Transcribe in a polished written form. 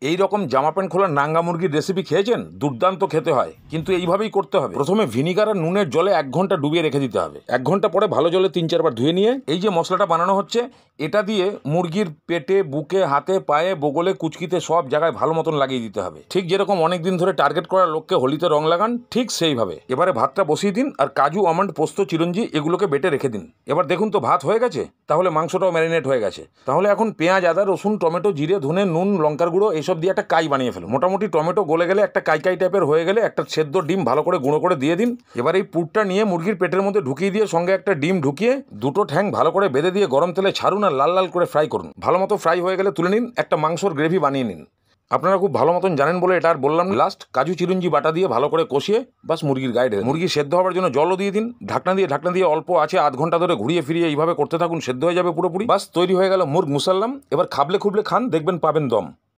এই রকম জামা প্যান্ট খোলা নাঙ্গা মুরগির রেসিপি খেয়েছেন? দুর্দান্ত খেতে হয়, কিন্তু এইভাবেই করতে হবে। প্রথমে ভিনিগার আর নুনের জলে 1 ঘন্টা ডুবিয়ে রেখে দিতে হবে। 1 ঘন্টা পরে ভালো জলে 3-4 বার ধুয়ে নিয়ে এই যে মশলাটা বানানো হচ্ছে, এটা দিয়ে মুরগির পেটে, বুকে, হাতে, পায়ে, বগলে, কুচকিতে সব জায়গায় ভালো মতন লাগিয়ে দিতে হবে। ঠিক যেরকম অনেকদিন ধরে টার্গেট করা লোককে হোলিতে রং লাগান, ঠিক সেইভাবে। এবারে ভাতটা বসিয়ে দিন আর কাজু, আমন্ড, পোস্ত, চিরঞ্জি এগুলোকে বেটে রেখে দিন। এবার দেখুন তো ভাত হয়ে গেছে, তাহলে মাংসটাও ম্যারিনেট হয়ে গেছে। তাহলে এখন পেঁয়াজ, আদা, রসুন, টমেটো, জিরে, ধনে, নুন, লঙ্কার গুঁড়ো এসব দিয়ে একটা কাই বানিয়ে ফেলুন। মোটামুটি টমেটো গলে গেলে, একটা কাই কাই টাইপের হয়ে গেলে, একটা সেদ্ধ ডিম ভালো করে গুঁড়ো করে দিয়ে দিন। এবার এই পুরটা নিয়ে মুরগির পেটের মধ্যে ঢুকিয়ে দিয়ে সঙ্গে একটা ডিম ঢুকিয়ে 2টো ঠ্যাং ভালো করে বেঁধে দিয়ে গরম তেলে ছাড়ুন আর লাল লাল করে ফ্রাই করুন। ভালো মতো ফ্রাই হয়ে গেলে তুলে নিন, একটা মাংসর গ্রেভি বানিয়ে নিন। আপনারা খুব ভালো মতন জানেন বলে এটা আর বললাম। লাস্ট কাজু চিরঞ্জি বাটা দিয়ে ভালো করে কষিয়ে বাস মুরগির গায়ে ঢেলে মুরগি সেদ্ধ হওয়ার জন্য জলও দিয়ে দিন। ঢাকনা দিয়ে অল্প আছে 1/2 ঘন্টা ধরে ঘুরিয়ে ফিরিয়ে এইভাবে করতে থাকুন, সেদ্ধ হয়ে যাবে পুরোপুরি। বাস তৈরি হয়ে গেল মুরগ মুসাল্লাম। এবার খাবলে খুবলে খান, দেখবেন পাবেন দম।